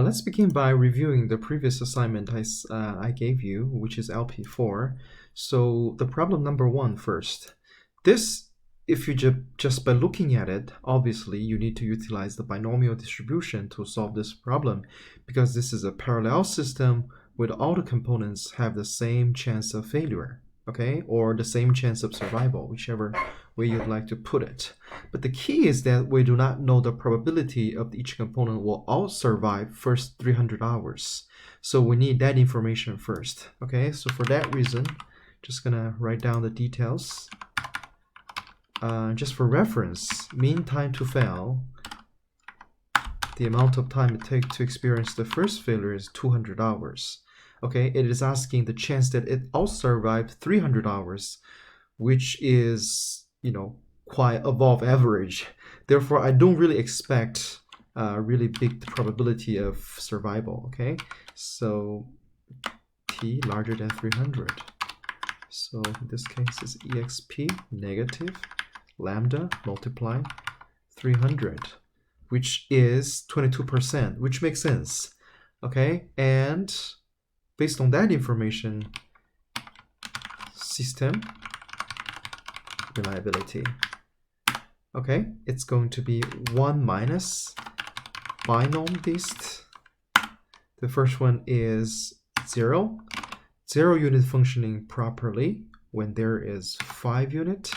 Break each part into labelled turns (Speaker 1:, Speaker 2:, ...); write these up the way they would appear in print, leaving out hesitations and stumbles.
Speaker 1: Let's begin by reviewing the previous assignment I gave you, which is LP04. So the problem number 1 first. This, if you just by looking at it, obviously you need to utilize the binomial distribution to solve this problem, because this is a parallel system with all the components have the same chance of failure, okay, or the same chance of survival, whichever way you'd like to put it. But the key is that we do not know the probability of each component will all survive first 300 hours. So we need that information first, okay? So for that reason, just gonna write down the details. Just for reference, mean time to fail, the amount of time it takes to experience the first failure is 200 hours. Okay, it is asking the chance that it all survived 300 hours, which is, quite above average. Therefore, I don't really expect a really big probability of survival, okay? So t larger than 300. So in this case is exp negative lambda multiply 300, which is 22%, which makes sense, okay? And based on that information, system reliability, okay, it's going to be 1 minus binom dist. The first one is 0 unit functioning properly when there is 5 unit.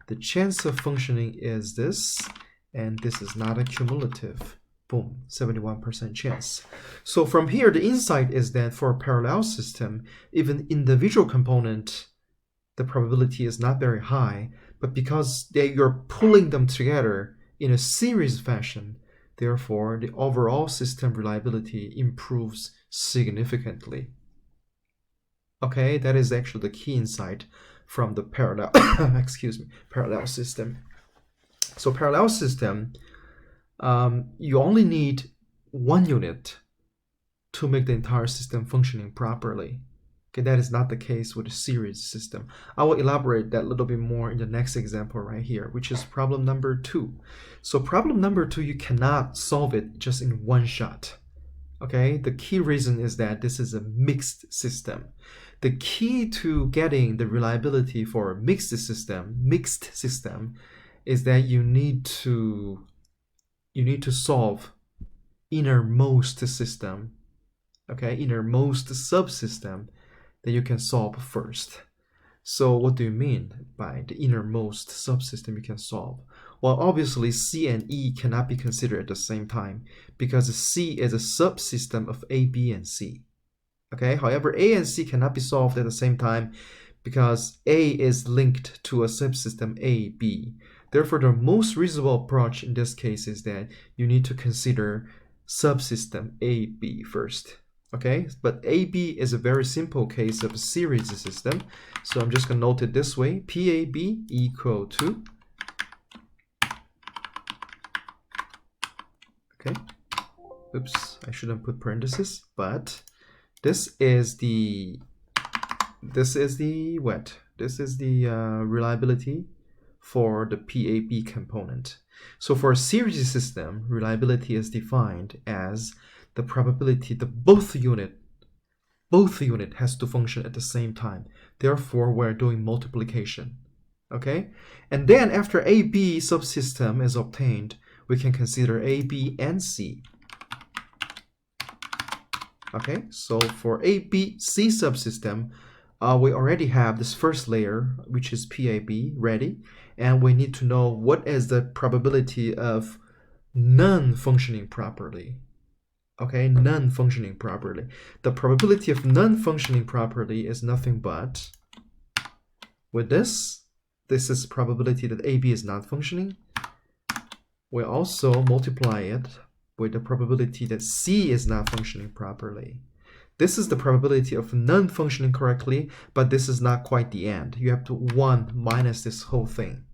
Speaker 1: The chance of functioning is this, and this is not a cumulative. Boom, 71% chance. So from here, the insight is that for a parallel system, even individual component, the probability is not very high, but because you're pulling them together in a series fashion, therefore the overall system reliability improves significantly. Okay, that is actually the key insight from the parallel parallel system. So parallel system, you only need 1 unit to make the entire system functioning properly. Okay, that is not the case with a series system. I will elaborate that a little bit more in the next example right here, which is problem number 2. So problem number 2, you cannot solve it just in one shot. Okay, the key reason is that this is a mixed system. The key to getting the reliability for a mixed system is that you need to solve innermost system, okay, innermost subsystem that you can solve first. So what do you mean by the innermost subsystem you can solve? Well, obviously C and E cannot be considered at the same time because C is a subsystem of A, B, and C. Okay, however, A and C cannot be solved at the same time because A is linked to a subsystem A, B. Therefore, the most reasonable approach in this case is that you need to consider subsystem A, B first. Okay, but AB is a very simple case of a series system. So I'm just going to note it this way. PAB equal to, okay, oops, I shouldn't put parentheses, but this is the reliability for the PAB component. So for a series system, reliability is defined as the probability that both unit has to function at the same time. Therefore, we're doing multiplication. Okay? And then after AB subsystem is obtained, we can consider A, B, and C. Okay, so for A, B, C subsystem, we already have this first layer, which is PAB, ready, and we need to know what is the probability of none functioning properly. Okay, none functioning properly. The probability of none functioning properly is nothing but, with this is probability that AB is not functioning. We also multiply it with the probability that C is not functioning properly. This is the probability of none functioning correctly, but this is not quite the end. You have to 1 minus this whole thing.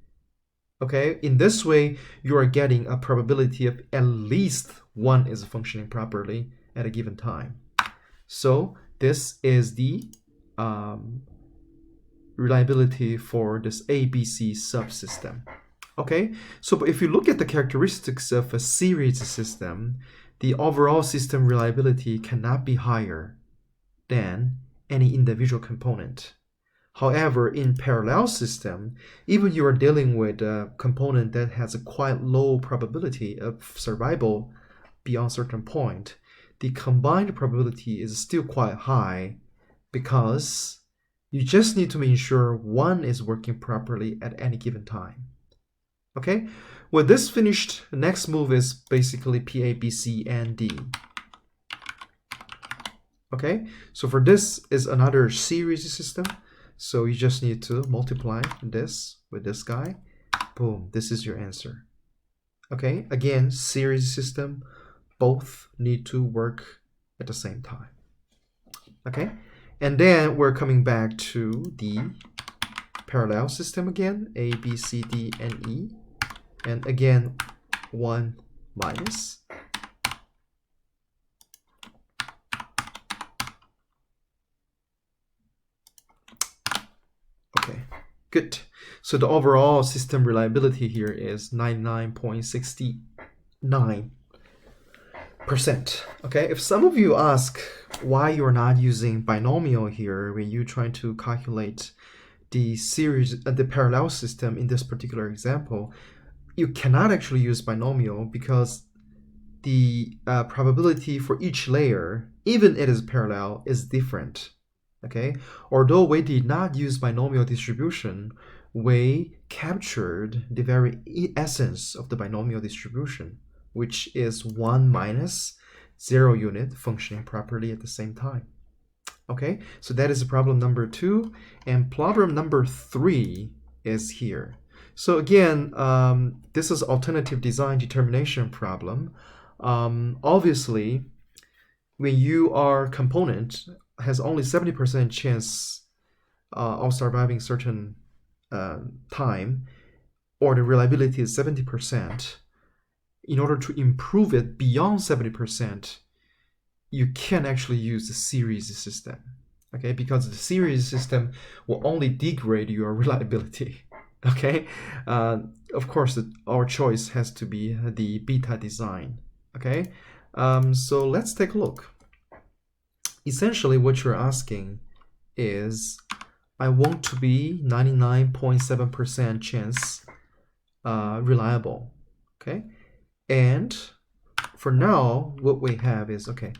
Speaker 1: Okay, in this way, you are getting a probability of at least 1 is functioning properly at a given time. So this is the reliability for this ABC subsystem. Okay, so if you look at the characteristics of a series system, the overall system reliability cannot be higher than any individual component. However, in parallel system, even you are dealing with a component that has a quite low probability of survival beyond a certain point, the combined probability is still quite high because you just need to make sure one is working properly at any given time. Okay, with this finished, the next move is basically PA, B, C, and D. Okay, so for this is another series system. So you just need to multiply this with this guy. Boom, this is your answer. Okay, again, series system, both need to work at the same time. Okay, and then we're coming back to the parallel system again, A, B, C, D, and E. And again, 1 minus. Okay, good. So the overall system reliability here is 99.69%. Okay, if some of you ask why you're not using binomial here when you're trying to calculate the series, the parallel system in this particular example, you cannot actually use binomial because the probability for each layer, even it is parallel, is different. Okay, although we did not use binomial distribution, we captured the very essence of the binomial distribution, which is 1 minus 0 unit functioning properly at the same time. Okay, so that is problem number 2, and problem number 3 is here. So again, this is alternative design determination problem. Obviously, when your component has only 70% chance of surviving certain time, or the reliability is 70%, in order to improve it beyond 70%, you can actually use the series system, okay? Because the series system will only degrade your reliability, okay? Of course, our choice has to be the beta design, okay? So let's take a look. Essentially, what you're asking is, I want to be 99.7% chance reliable, okay? And for now, what we have is, okay,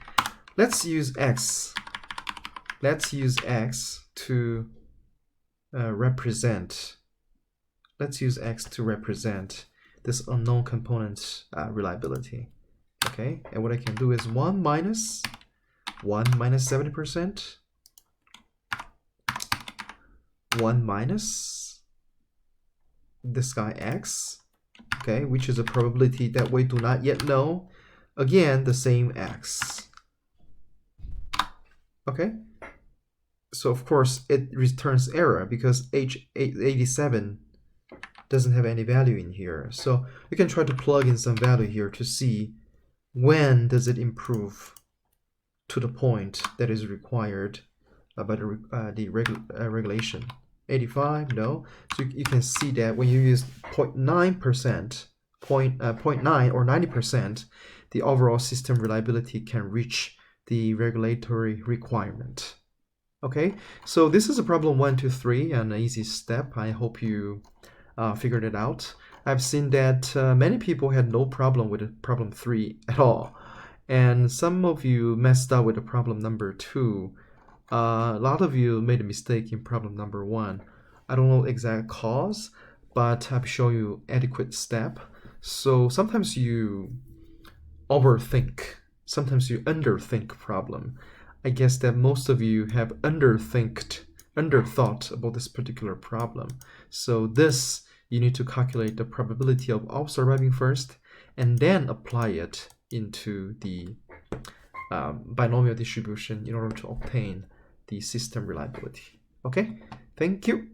Speaker 1: let's use X. Let's use X to represent. Let's use X to represent this unknown component reliability. Okay, and what I can do is 1 minus 70%, 1 minus this guy X, okay, which is a probability that we do not yet know. Again, the same X. Okay, so of course it returns error because H87 doesn't have any value in here. So you can try to plug in some value here to see when does it improve to the point that is required by the regulation. 85, no. So you can see that when you use 0.9%, 0.9 or 90%, the overall system reliability can reach the regulatory requirement. Okay, so this is a problem 1, 2, 3, an easy step. I hope you figured it out. I've seen that many people had no problem with problem 3 at all, and some of you messed up with the problem number 2. A lot of you made a mistake in problem number 1. I don't know exact cause, but I've shown you adequate step. So sometimes you overthink, sometimes you underthink problem. I guess that most of you have underthought about this particular problem. So this, you need to calculate the probability of all surviving first, and then apply it into the binomial distribution in order to obtain the system reliability. Okay, thank you.